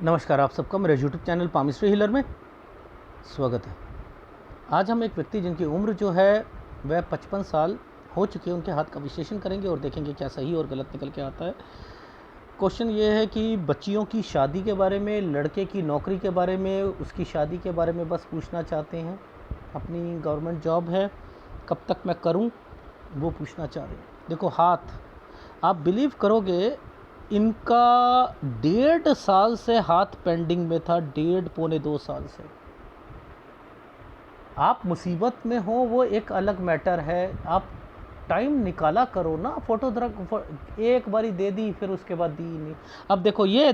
नमस्कार, आप सबका मेरे YouTube channel palm history healer में स्वागत है। आज हम एक व्यक्ति जिनकी उम्र जो है वह 55 साल हो चुकी है, उनके हाथ का विश्लेषण करेंगे और देखेंगे क्या सही और गलत निकल के आता है। क्वेश्चन ये है कि बच्चियों की शादी के बारे में, लड़के की नौकरी के बारे में, उसकी शादी के बारे में बस पूछना चाहते हैं। अपनी गवर्नमेंट जॉब है, कब तक मैं करूं, वो पूछना चाह रहे हैं। देखो हाथ, आप बिलीव करोगे इनका 1.5 साल से हाथ पेंडिंग में था, 1.5-2 साल से। आप मुसीबत में हो वो एक अलग मैटर है, आप टाइम निकाला करो ना। एक बारी दे दी फिर उसके बाद दी नहीं। अब देखो ये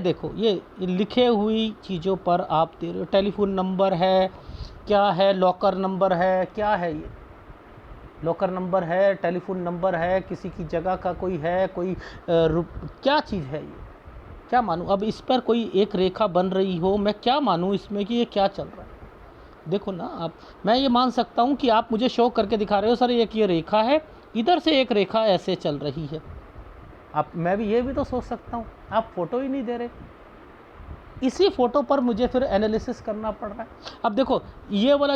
लिखे हुई चीज़ों पर आप दे रहे हो। टेलीफोन नंबर है, क्या है, लॉकर नंबर है, क्या है ये, लॉकर नंबर है, टेलीफोन नंबर है, किसी की जगह का कोई है, कोई क्या चीज़ है ये, क्या मानूँ। अब इस पर कोई एक रेखा बन रही हो, मैं क्या मानूँ इसमें कि ये क्या चल रहा है। देखो ना आप, मैं ये मान सकता हूँ कि आप मुझे शो करके दिखा रहे हो, सर एक ये रेखा है, इधर से एक रेखा ऐसे चल रही है। आप, मैं भी ये भी तो सोच सकता हूँ, आप फोटो ही नहीं दे रहे। इसी फ़ोटो पर मुझे फिर एनालिसिस करना पड़ रहा है। अब देखो ये वाला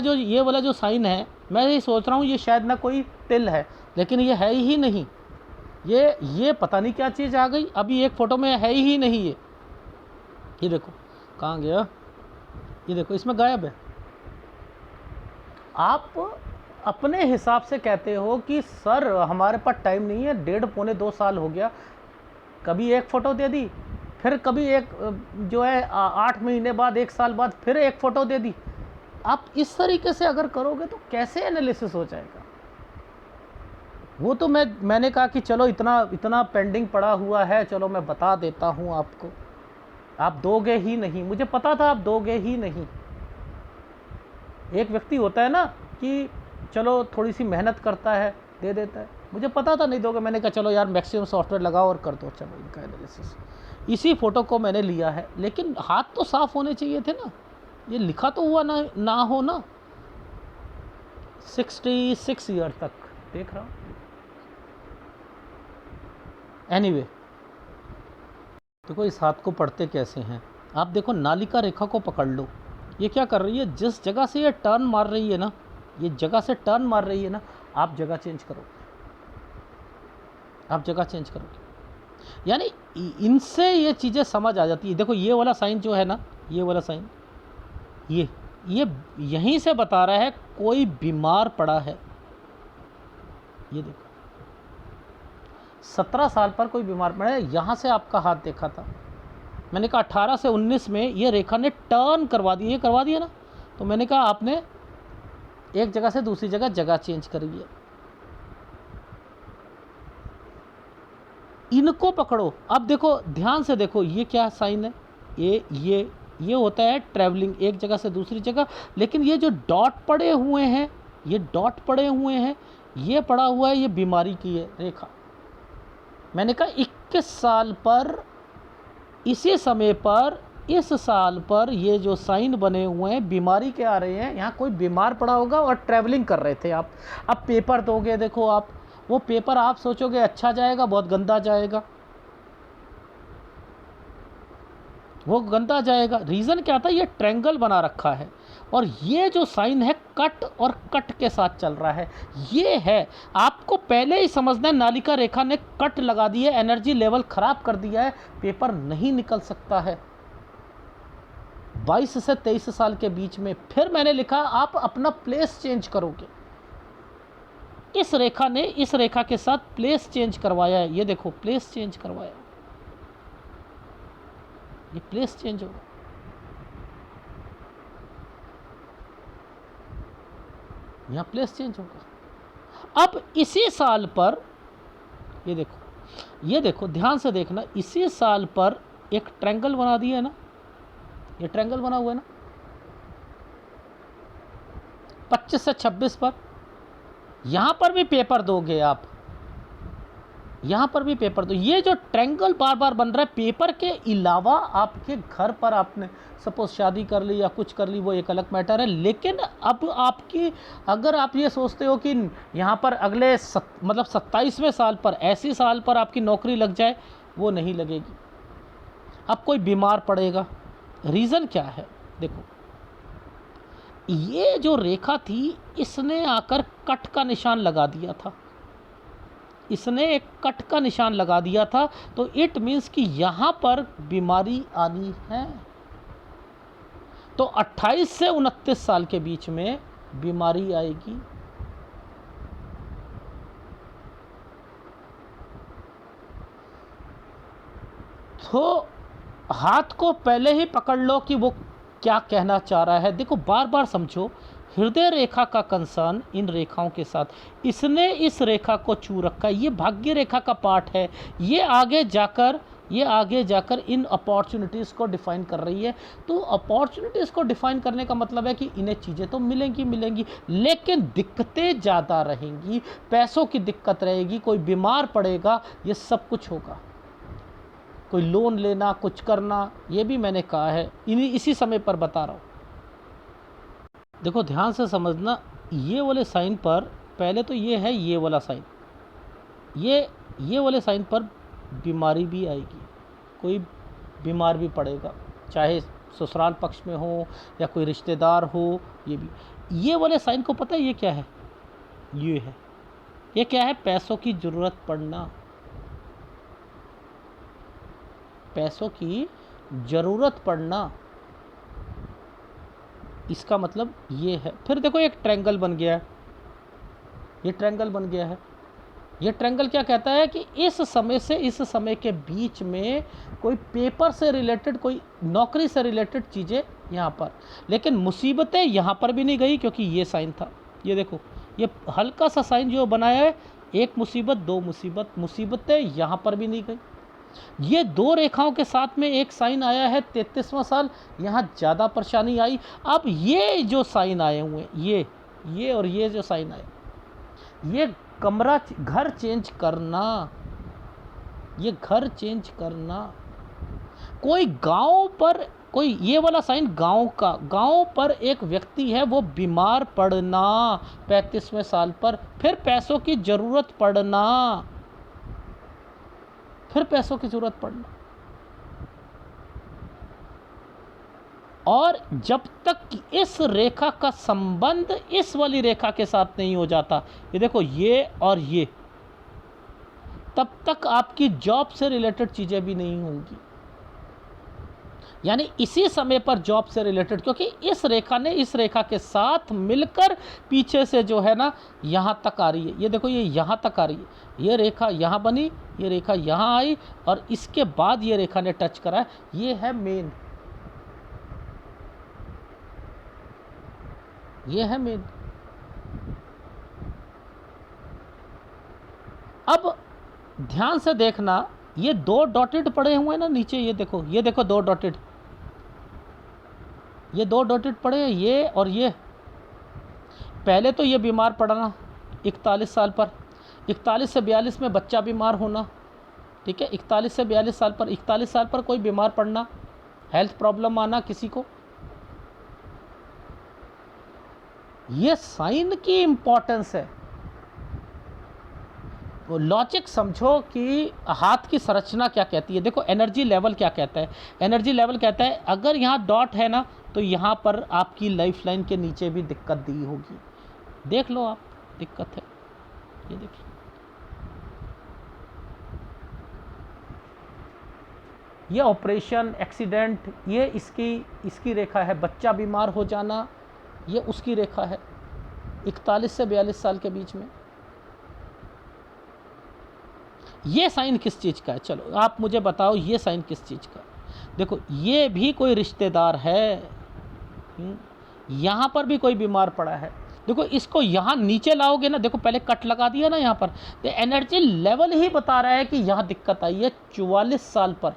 जो साइन है, मैं ये सोच रहा हूँ ये शायद ना कोई तिल है, लेकिन ये है ही नहीं। ये पता नहीं क्या चीज़ आ गई, अभी एक फ़ोटो में है ही नहीं ये देखो कहाँ गया, ये देखो इसमें गायब है। आप अपने हिसाब से कहते हो कि सर हमारे पास टाइम नहीं है, 1.5-2 साल हो गया, कभी एक फ़ोटो दे दी, फिर कभी एक जो है 8 महीने बाद, 1 साल बाद फिर एक फ़ोटो दे दी। आप इस तरीके से अगर करोगे तो कैसे एनालिसिस हो जाएगा। वो तो मैंने कहा कि चलो इतना पेंडिंग पड़ा हुआ है, चलो मैं बता देता हूँ आपको, आप दोगे ही नहीं, मुझे पता था आप दोगे ही नहीं। एक व्यक्ति होता है ना कि चलो थोड़ी सी मेहनत करता है, दे देता है, मुझे पता था नहीं दोगे। मैंने कहा चलो यार मैक्सिमम सॉफ्टवेयर लगाओ और कर दो, चलो इनका एनालिसिस। इसी फ़ोटो को मैंने लिया है, लेकिन हाथ तो साफ़ होने चाहिए थे ना, ये लिखा तो हुआ ना हो ना। 66 ईयर तक देख रहा हूँ। एनीवे, देखो इस हाथ को पढ़ते कैसे हैं आप। देखो नालिका रेखा को पकड़ लो, ये क्या कर रही है, जिस जगह से ये टर्न मार रही है ना, ये जगह से टर्न मार रही है ना, आप जगह चेंज करोगे, आप जगह चेंज करोगे। यानी इनसे ये चीज़ें समझ आ जाती है। देखो ये वाला साइन जो है ना, ये वाला साइन, ये यहीं से बता रहा है कोई बीमार पड़ा है। ये देखो 17 साल पर कोई बीमार पड़ा है, यहाँ से आपका हाथ देखा था। मैंने कहा 18 से 19 में ये रेखा ने टर्न करवा दी, ये करवा दिया ना, तो मैंने कहा आपने एक जगह से दूसरी जगह चेंज करी है। इनको पकड़ो। अब देखो ध्यान से देखो, ये क्या साइन है, ये होता है ट्रैवलिंग एक जगह से दूसरी जगह। लेकिन ये जो डॉट पड़े हुए हैं, ये डॉट पड़े हुए हैं, ये पड़ा हुआ है, ये बीमारी की है रेखा। मैंने कहा 21 साल पर, इसी समय पर, इस साल पर ये जो साइन बने हुए हैं बीमारी के आ रहे हैं। यहाँ कोई बीमार पड़ा होगा और ट्रैवलिंग कर रहे थे आप। अब पेपर दोगे, देखो आप, वो पेपर आप सोचोगे अच्छा जाएगा, बहुत गंदा जाएगा, वो गंदा जाएगा। रीज़न क्या था, ये ट्रायंगल बना रखा है और ये जो साइन है कट और कट के साथ चल रहा है। ये है, आपको पहले ही समझना है, नालिका रेखा ने कट लगा दी है, एनर्जी लेवल ख़राब कर दिया है, पेपर नहीं निकल सकता है 22 से 23 साल के बीच में। फिर मैंने लिखा आप अपना प्लेस चेंज करोगे। इस रेखा ने इस रेखा के साथ प्लेस चेंज करवाया है। ये देखो प्लेस चेंज करवाया, ये प्लेस चेंज होगा। यहाँ प्लेस चेंज होगा। अब इसी साल पर ये देखो ध्यान से देखना, इसी साल पर एक ट्रायंगल बना दिया है ना, ये ट्रायंगल बना हुआ है ना 25 से 26 पर। यहाँ पर भी पेपर दोगे आप, यहाँ पर भी पेपर दो। ये जो ट्रायंगल बार बार बन रहा है, पेपर के अलावा आपके घर पर आपने सपोज शादी कर ली या कुछ कर ली, वो एक अलग मैटर है। लेकिन अब आपकी, अगर आप ये सोचते हो कि यहाँ पर अगले मतलब 27वें साल पर, ऐसी साल पर आपकी नौकरी लग जाए, वो नहीं लगेगी। अब कोई बीमार पड़ेगा, रीज़न क्या है? देखो, ये जो रेखा थी, इसने आकर कट का निशान लगा दिया था, इसने एक कट का निशान लगा दिया था, तो इट मीन्स कि यहाँ पर बीमारी आनी है। तो 28 से 29 साल के बीच में बीमारी आएगी। तो हाथ को पहले ही पकड़ लो कि वो क्या कहना चाह रहा है। देखो, बार बार समझो, हृदय रेखा का कंसर्न इन रेखाओं के साथ, इसने इस रेखा को छू रखा है, ये भाग्य रेखा का पार्ट है, ये आगे जाकर इन अपॉर्चुनिटीज़ को डिफ़ाइन कर रही है। तो अपॉर्चुनिटीज़ को डिफ़ाइन करने का मतलब है कि इन्हें चीज़ें तो मिलेंगी, लेकिन दिक्कतें ज़्यादा रहेंगी, पैसों की दिक्कत रहेगी, कोई बीमार पड़ेगा, ये सब कुछ होगा, कोई लोन लेना, कुछ करना, ये भी मैंने कहा है, इसी समय पर बता रहा हूँ। देखो, ध्यान से समझना, ये वाले साइन पर पहले तो ये है, ये वाला साइन, ये वाले साइन पर बीमारी भी आएगी, कोई बीमार भी पड़ेगा, चाहे ससुराल पक्ष में हो या कोई रिश्तेदार हो। ये वाले साइन को पता है ये क्या है? ये क्या है? पैसों की ज़रूरत पड़ना, पैसों की ज़रूरत पड़ना, इसका मतलब ये है। फिर देखो, एक ट्रायंगल बन गया है, ये ट्रायंगल बन गया है। ये ट्रायंगल क्या कहता है कि इस समय से इस समय के बीच में कोई पेपर से रिलेटेड, कोई नौकरी से रिलेटेड चीज़ें यहाँ पर, लेकिन मुसीबतें यहाँ पर भी नहीं गई, क्योंकि ये साइन था। ये देखो, ये हल्का सा साइन जो बनाया है, एक मुसीबत, दो मुसीबतें यहाँ पर भी नहीं गई। ये दो रेखाओं के साथ में एक साइन आया है, 33वां साल, यहाँ ज़्यादा परेशानी आई। अब ये जो साइन आए हुए, ये और ये जो साइन आए, ये घर चेंज करना, ये घर चेंज करना, कोई गांव पर, कोई ये वाला साइन गांव पर एक व्यक्ति है, वो बीमार पड़ना 35वें साल पर, फिर पैसों की ज़रूरत पड़ना, और जब तक इस रेखा का संबंध इस वाली रेखा के साथ नहीं हो जाता, ये देखो, ये और ये, तब तक आपकी जॉब से रिलेटेड चीज़ें भी नहीं होंगी। यानी इसी समय पर जॉब से रिलेटेड, क्योंकि इस रेखा ने इस रेखा के साथ मिलकर पीछे से जो है ना, यहाँ तक आ रही है। ये देखो, ये यहाँ तक आ रही है, ये रेखा यहाँ बनी, ये रेखा यहाँ आई, और इसके बाद ये रेखा ने टच करा है, ये है मेन, ये है मेन। अब ध्यान से देखना, ये दो डॉटेड पड़े हुए हैं ना नीचे, ये देखो दो डॉटेड, ये दो डॉटेड पड़े हैं, ये और ये। पहले तो ये बीमार पड़ना 41 साल पर, 41 से 42 में बच्चा बीमार होना, ठीक है, 41 से 42 साल पर, 41 साल पर कोई बीमार पड़ना, हेल्थ प्रॉब्लम आना किसी को। ये साइन की इंपॉर्टेंस है। वो लॉजिक समझो कि हाथ की संरचना क्या कहती है। देखो, एनर्जी लेवल क्या कहता है? एनर्जी लेवल कहता है, अगर यहाँ डॉट है ना, तो यहाँ पर आपकी लाइफ लाइन के नीचे भी दिक्कत दी होगी। देख लो आप, दिक्कत है, ये देख लो, ये ऑपरेशन, एक्सीडेंट, ये इसकी रेखा है। बच्चा बीमार हो जाना, ये उसकी रेखा है, 41 से 42 साल के बीच में। ये साइन किस चीज़ का है? चलो आप मुझे बताओ, ये साइन किस चीज़ का? देखो, ये भी कोई रिश्तेदार है, यहाँ पर भी कोई बीमार पड़ा है। देखो, इसको यहाँ नीचे लाओगे ना, देखो पहले कट लगा दिया ना यहाँ पर, तो एनर्जी लेवल ही बता रहा है कि यहाँ दिक्कत आई है 44 साल पर।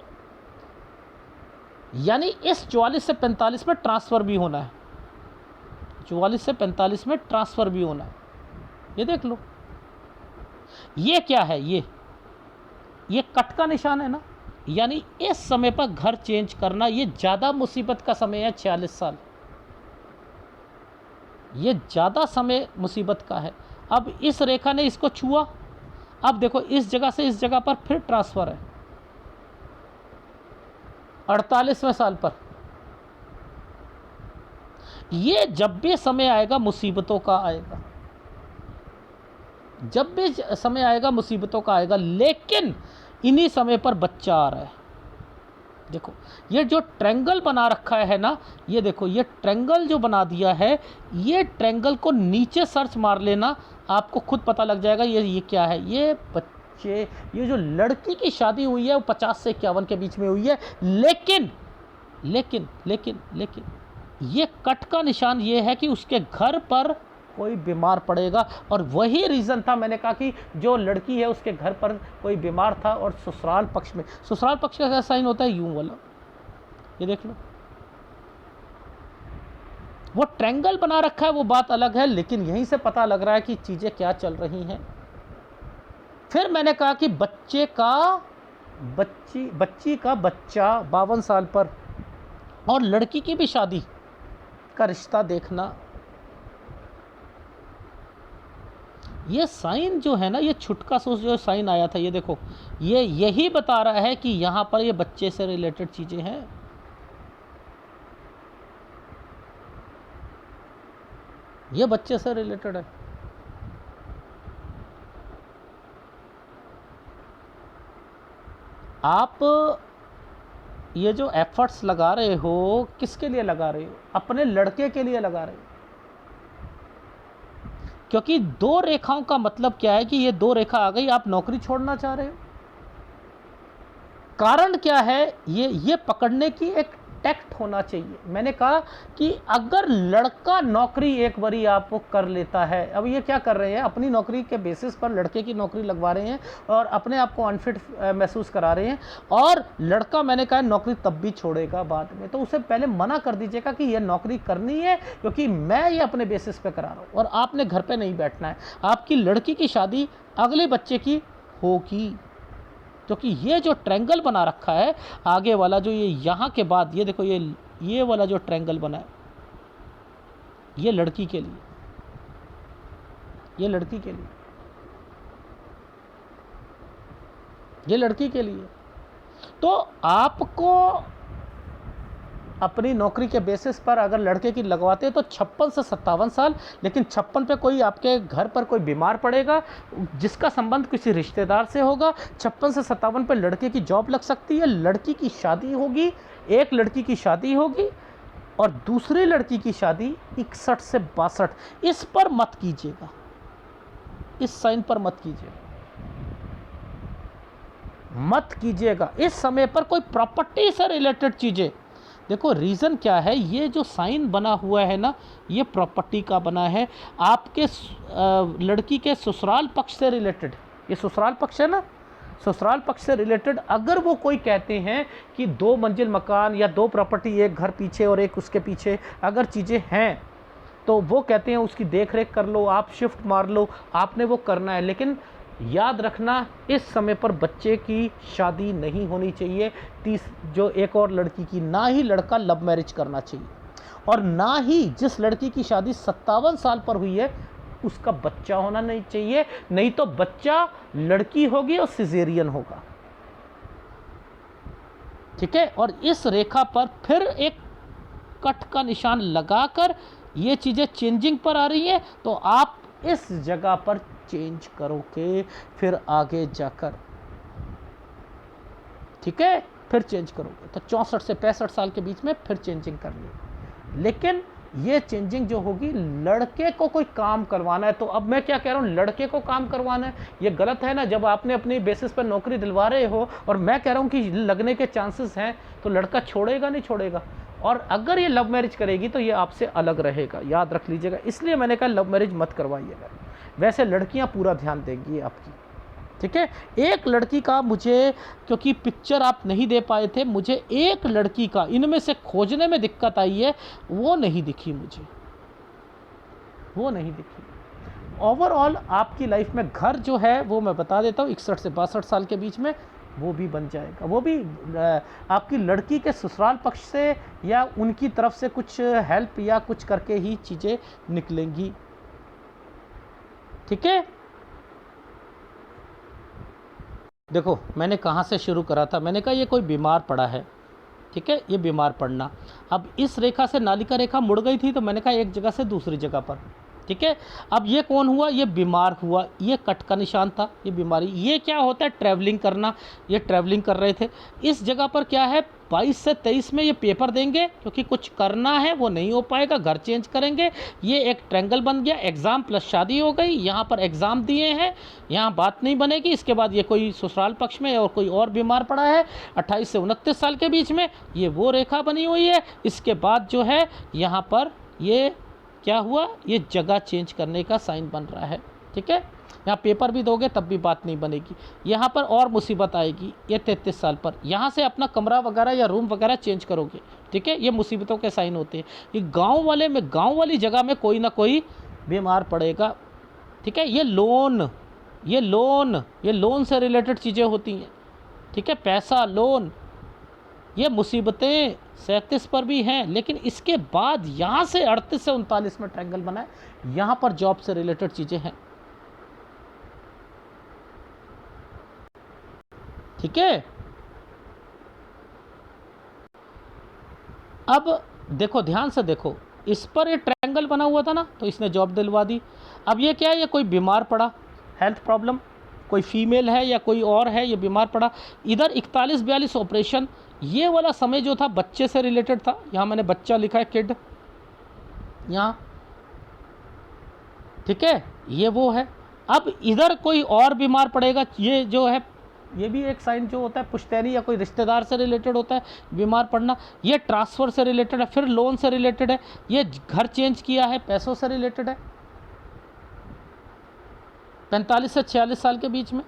यानी इस 44 से 45 में ट्रांसफ़र भी होना है, 44 से 45 में ट्रांसफ़र भी होना है। ये देख लो, ये क्या है? ये कट का निशान है ना, यानी इस समय पर घर चेंज करना, ये ज़्यादा मुसीबत का समय है। 46 साल, ये ज़्यादा समय मुसीबत का है। अब इस रेखा ने इसको छुआ, अब देखो इस जगह से इस जगह पर फिर ट्रांसफ़र है 48वें साल पर। ये जब भी समय आएगा मुसीबतों का आएगा, जब भी समय आएगा मुसीबतों का आएगा, लेकिन इन्हीं समय पर बच्चा आ रहा है। देखो ये जो ट्रायंगल बना रखा है ना, ये देखो ये ट्रायंगल जो बना दिया है, ये ट्रायंगल को नीचे सर्च मार लेना, आपको खुद पता लग जाएगा ये क्या है। ये बच्चे, ये जो लड़की की शादी हुई है वो 50 से 51 के बीच में हुई है, लेकिन लेकिन लेकिन लेकिन ये कट का निशान ये है कि उसके घर पर कोई बीमार पड़ेगा, और वही रीज़न था, मैंने कहा कि जो लड़की है उसके घर पर कोई बीमार था। और ससुराल पक्ष में, ससुराल पक्ष का क्या साइन होता है, यूं वाला, ये देख लो, वो ट्रायंगल बना रखा है वो बात अलग है, लेकिन यहीं से पता लग रहा है कि चीज़ें क्या चल रही हैं। फिर मैंने कहा कि बच्ची का बच्चा 52 साल पर, और लड़की की भी शादी का रिश्ता देखना, ये साइन जो है ना, ये छुटका सोच जो साइन आया था, ये देखो, ये यही बता रहा है कि यहाँ पर ये बच्चे से रिलेटेड चीज़ें हैं। ये बच्चे से रिलेटेड है। आप ये जो एफर्ट्स लगा रहे हो, किसके लिए लगा रहे हो, अपने लड़के के लिए लगा रहे हो। क्योंकि दो रेखाओं का मतलब क्या है कि ये दो रेखा आ गई, आप नौकरी छोड़ना चाह रहे हो। कारण क्या है, ये पकड़ने की एक टैक्ट होना चाहिए। मैंने कहा कि अगर लड़का नौकरी एक बारी आपको कर लेता है, अब ये क्या कर रहे हैं, अपनी नौकरी के बेसिस पर लड़के की नौकरी लगवा रहे हैं और अपने आप को अनफिट महसूस करा रहे हैं, और लड़का, मैंने कहा, नौकरी तब भी छोड़ेगा बाद में, तो उसे पहले मना कर दीजिएगा कि यह नौकरी करनी है क्योंकि मैं ये अपने बेसिस पे करा रहा हूँ, और आपने घर पे नहीं बैठना है। आपकी लड़की की शादी अगले बच्चे की होगी, क्योंकि ये जो ट्रायंगल बना रखा है आगे वाला, जो ये यहाँ के बाद, ये देखो, ये वाला जो ट्रायंगल बना है, ये लड़की के लिए, ये लड़की के लिए, ये लड़की के लिए। तो आपको अपनी नौकरी के बेसिस पर अगर लड़के की लगवाते हैं तो 56 से 57 साल, लेकिन 56 पे कोई आपके घर पर कोई बीमार पड़ेगा जिसका संबंध किसी रिश्तेदार से होगा, 56 से 57 पे लड़के की जॉब लग सकती है, लड़की की शादी होगी, एक लड़की की शादी होगी और दूसरी लड़की की शादी 61 से 62। इस पर मत कीजिएगा, इस साइन पर मत कीजिएगा, मत कीजिएगा इस समय पर कोई प्रॉपर्टी से रिलेटेड चीज़ें। देखो रीज़न क्या है, ये जो साइन बना हुआ है ना, ये प्रॉपर्टी का बना है, आपके लड़की के ससुराल पक्ष से रिलेटेड। ये ससुराल पक्ष है ना, ससुराल पक्ष से रिलेटेड अगर वो कोई कहते हैं कि 2 मंजिल मकान या 2 प्रॉपर्टी, एक घर पीछे और एक उसके पीछे अगर चीज़ें हैं, तो वो कहते हैं उसकी देख रेख कर लो, आप शिफ्ट मार लो, आपने वो करना है। लेकिन याद रखना, इस समय पर बच्चे की शादी नहीं होनी चाहिए। जो एक और लड़की की, ना ही लड़का लव मैरिज करना चाहिए, और ना ही जिस लड़की की शादी 57 साल पर हुई है उसका बच्चा होना नहीं चाहिए, नहीं तो बच्चा लड़की होगी और सिजेरियन होगा। ठीक है, और इस रेखा पर फिर एक कट का निशान लगाकर ये चीज़ें चेंजिंग पर आ रही है, तो आप इस जगह पर चेंज करोगे फिर आगे जाकर। ठीक है, फिर चेंज करोगे तो 64 से 65 साल के बीच में फिर चेंजिंग करनी। लेकिन ये चेंजिंग जो होगी, लड़के को कोई काम करवाना है, तो अब मैं क्या कह रहा हूँ, लड़के को काम करवाना है, ये गलत है ना। जब आपने अपनी बेसिस पर नौकरी दिलवा रहे हो और मैं कह रहा हूँ कि लगने के चांसेस हैं, तो लड़का छोड़ेगा नहीं छोड़ेगा। और अगर ये लव मैरिज करेगी तो ये आपसे अलग रहेगा, याद रख लीजिएगा। इसलिए मैंने कहा लव मैरिज मत करवाइएगा। वैसे लड़कियां पूरा ध्यान देंगी आपकी। ठीक है, एक लड़की का मुझे, क्योंकि पिक्चर आप नहीं दे पाए थे, मुझे एक लड़की का इनमें से खोजने में दिक्कत आई है, वो नहीं दिखी मुझे, वो नहीं दिखी। ओवरऑल आपकी लाइफ में घर जो है वो मैं बता देता हूँ, 61 से 62 साल के बीच में वो भी बन जाएगा। वो भी आपकी लड़की के ससुराल पक्ष से या उनकी तरफ से कुछ हेल्प या कुछ करके ही चीज़ें निकलेंगी। ठीक है, देखो मैंने कहाँ से शुरू करा था, मैंने कहा ये कोई बीमार पड़ा है। ठीक है, ये बीमार पड़ना। अब इस रेखा से नालिका रेखा मुड़ गई थी, तो मैंने कहा एक जगह से दूसरी जगह पर, ठीक है। अब ये कौन हुआ, ये बीमार हुआ, ये कट का निशान था, ये बीमारी। ये क्या होता है, ट्रैवलिंग करना, ये ट्रैवलिंग कर रहे थे। इस जगह पर क्या है, 22 से 23 में ये पेपर देंगे, क्योंकि कुछ करना है, वो नहीं हो पाएगा, घर चेंज करेंगे। ये एक ट्रैंगल बन गया, एग्ज़ाम प्लस शादी हो गई। यहाँ पर एग्ज़ाम दिए हैं, यहाँ बात नहीं बनेगी। इसके बाद ये कोई ससुराल पक्ष में और कोई और बीमार पड़ा है 28 से 29 साल के बीच में, ये वो रेखा बनी हुई है। इसके बाद जो है यहाँ पर ये क्या हुआ, ये जगह चेंज करने का साइन बन रहा है, ठीक है। यहाँ पेपर भी दोगे तब भी बात नहीं बनेगी। यहाँ पर और मुसीबत आएगी, ये 33 साल पर यहाँ से अपना कमरा वगैरह या रूम वगैरह चेंज करोगे, ठीक है। ये मुसीबतों के साइन होते हैं। ये गांव वाले में, गांव वाली जगह में कोई ना कोई बीमार पड़ेगा, ठीक है। ये लोन से रिलेटेड चीज़ें होती हैं, ठीक है। पैसा, लोन, ये मुसीबतें 37 पर भी हैं। लेकिन इसके बाद यहाँ से 38 से 39 में ट्रायंगल बना है, यहाँ पर जॉब से रिलेटेड चीज़ें हैं, ठीक है। अब देखो, ध्यान से देखो, इस पर ये ट्रायंगल बना हुआ था ना, तो इसने जॉब दिलवा दी। अब ये क्या है, ये कोई बीमार पड़ा, हेल्थ प्रॉब्लम, कोई फीमेल है या कोई और है, ये बीमार पड़ा। इधर 41-42 ऑपरेशन, ये वाला समय जो था बच्चे से रिलेटेड था। यहाँ मैंने बच्चा लिखा है, किड, यहाँ, ठीक है, ये वो है। अब इधर कोई और बीमार पड़ेगा, ये जो है, ये भी एक साइन जो होता है पुश्तैनी या कोई रिश्तेदार से रिलेटेड होता है बीमार पड़ना। ये ट्रांसफ़र से रिलेटेड है, फिर लोन से रिलेटेड है, ये घर चेंज किया है, पैसों से रिलेटेड है, 45 से 46 साल के बीच में।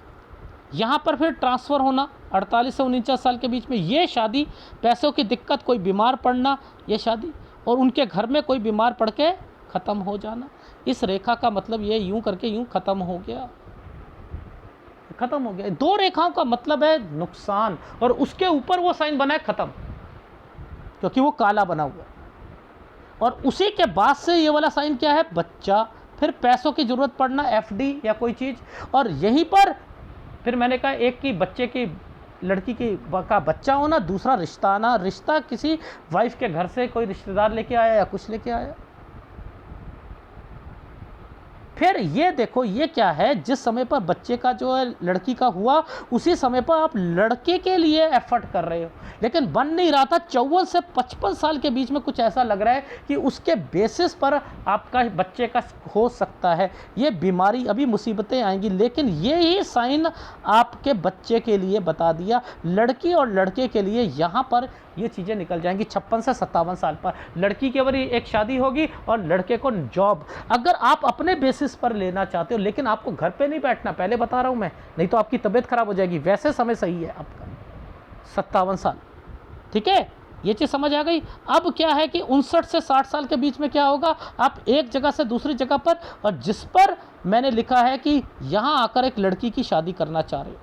यहाँ पर फिर ट्रांसफ़र होना 48 से 49 साल के बीच में। ये शादी, पैसों की दिक्कत, कोई बीमार पड़ना, ये शादी, और उनके घर में कोई बीमार पड़ के ख़त्म हो जाना। इस रेखा का मतलब ये यूं करके यूं ख़त्म हो गया, ख़त्म हो गया। दो रेखाओं का मतलब है नुकसान, और उसके ऊपर वो साइन बना है ख़त्म, क्योंकि वो काला बना हुआ। और उसी के बाद से ये वाला साइन क्या है, बच्चा, फिर पैसों की ज़रूरत पड़ना, एफडी या कोई चीज़। और यहीं पर फिर मैंने कहा, एक की बच्चे की, लड़की की का बच्चा होना, दूसरा रिश्ता आना, रिश्ता किसी वाइफ के घर से कोई रिश्तेदार लेके आया या कुछ लेके आया। फिर ये देखो, ये क्या है, जिस समय पर बच्चे का जो है लड़की का हुआ, उसी समय पर आप लड़के के लिए एफर्ट कर रहे हो, लेकिन बन नहीं रहा था। 54 से 55 साल के बीच में कुछ ऐसा लग रहा है कि उसके बेसिस पर आपका बच्चे का हो सकता है। ये बीमारी, अभी मुसीबतें आएंगी, लेकिन ये ही साइन आपके बच्चे के लिए बता दिया। लड़की और लड़के के लिए यहाँ पर ये चीज़ें निकल जाएंगी। 56 से 57 साल पर लड़की की बड़ी एक शादी होगी और लड़के को जॉब। अगर आप अपने बेसिस पर लेना चाहते हो, लेकिन आपको घर पे नहीं बैठना, पहले बता रहा हूँ मैं, नहीं तो आपकी तबीयत खराब हो जाएगी। वैसे समय सही है आपका 57 साल, ठीक है, ये चीज़ समझ आ गई। अब क्या है कि 59 से 60 साल के बीच में क्या होगा, आप एक जगह से दूसरी जगह पर, और जिस पर मैंने लिखा है कि यहाँ आकर एक लड़की की शादी करना चाह रहे हो,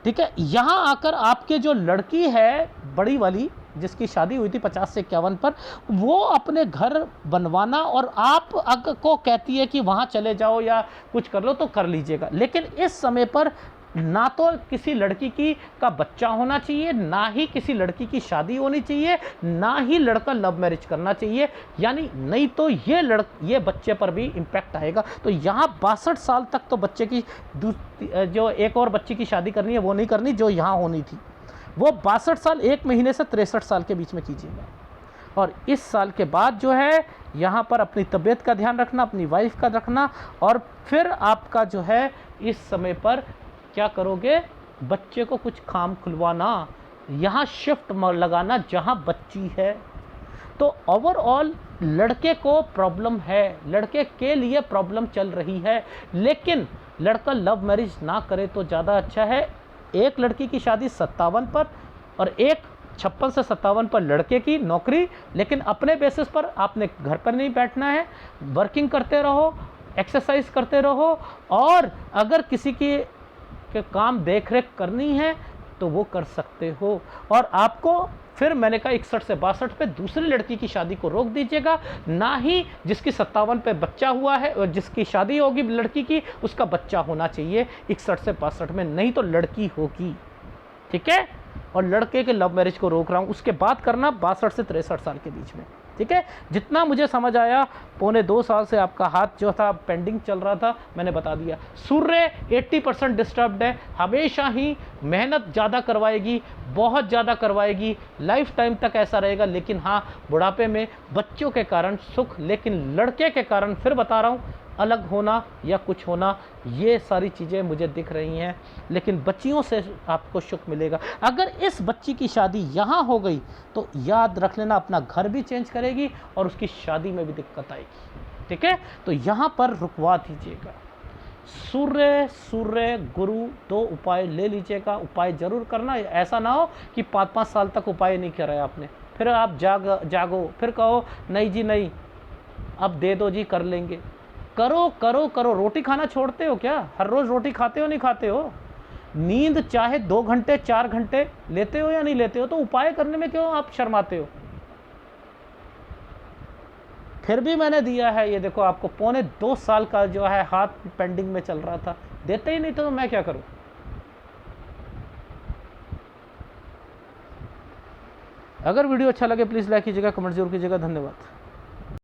ठीक है। यहाँ आकर आपके जो लड़की है बड़ी वाली, जिसकी शादी हुई थी 50 से 51 पर, वो अपने घर बनवाना, और आप अगर को कहती है कि वहाँ चले जाओ या कुछ कर लो तो कर लीजिएगा। लेकिन इस समय पर ना तो किसी लड़की की का बच्चा होना चाहिए, ना ही किसी लड़की की शादी होनी चाहिए, ना ही लड़का लव मैरिज करना चाहिए, यानी नहीं तो ये बच्चे पर भी इम्पैक्ट आएगा। तो यहाँ 62 साल तक तो बच्चे की जो एक और बच्चे की शादी करनी है वो नहीं करनी, जो यहाँ होनी थी वो 62 साल 1 महीने से 63 साल के बीच में कीजिएगा। और इस साल के बाद जो है यहाँ पर अपनी तबीयत का ध्यान रखना, अपनी वाइफ का रखना, और फिर आपका जो है इस समय पर क्या करोगे, बच्चे को कुछ काम खुलवाना, यहाँ शिफ्ट लगाना जहाँ बच्ची है। तो ओवरऑल लड़के को प्रॉब्लम है, लड़के के लिए प्रॉब्लम चल रही है, लेकिन लड़का लव मैरिज ना करे तो ज़्यादा अच्छा है। एक लड़की की शादी 57 पर और एक 56 से 57 पर लड़के की नौकरी, लेकिन अपने बेसिस पर आपने घर पर नहीं बैठना है, वर्किंग करते रहो, एक्सरसाइज करते रहो, और अगर किसी की के काम देख रेख करनी है तो वो कर सकते हो। और आपको फिर मैंने कहा 61 से 62 पे दूसरी लड़की की शादी को रोक दीजिएगा, ना ही जिसकी 57 पे बच्चा हुआ है और जिसकी शादी होगी लड़की की उसका बच्चा होना चाहिए 61 से 62 में, नहीं तो लड़की होगी, ठीक है। और लड़के के लव मैरिज को रोक रहा हूँ। उसके बाद करना 62 से 63 साल के बीच में, ठीक है। जितना मुझे समझ आया, 1.25 साल से आपका हाथ जो था पेंडिंग चल रहा था, मैंने बता दिया। सूर्य 80% डिस्टर्ब्ड है, हमेशा ही मेहनत ज़्यादा करवाएगी, बहुत ज़्यादा करवाएगी, लाइफ टाइम तक ऐसा रहेगा। लेकिन हाँ, बुढ़ापे में बच्चों के कारण सुख, लेकिन लड़के के कारण फिर बता रहा हूँ अलग होना या कुछ होना, ये सारी चीज़ें मुझे दिख रही हैं। लेकिन बच्चियों से आपको सुख मिलेगा। अगर इस बच्ची की शादी यहाँ हो गई तो याद रख लेना, अपना घर भी चेंज करेगी और उसकी शादी में भी दिक्कत आएगी, ठीक है। तो यहाँ पर रुकवा दीजिएगा। सूर्य सूर्य गुरु 2 उपाय ले लीजिएगा, उपाय जरूर करना। ऐसा ना हो कि 5-5 साल तक उपाय नहीं कराया आपने, फिर आप जागो, फिर कहो नहीं जी नहीं, अब दे दो जी, कर लेंगे। करो करो करो। रोटी खाना छोड़ते हो क्या? हर रोज रोटी खाते हो नहीं खाते हो? नींद चाहे 2 घंटे 4 घंटे लेते हो या नहीं लेते हो? तो उपाय करने में क्यों आप शर्माते हो? फिर भी मैंने दिया है, ये देखो आपको 1.25 साल का जो है हाथ पेंडिंग में चल रहा था, देते ही नहीं तो मैं क्या करूं? अगर वीडियो अच्छा लगे प्लीज लाइक कीजिएगा, कमेंट जरूर कीजिएगा। धन्यवाद।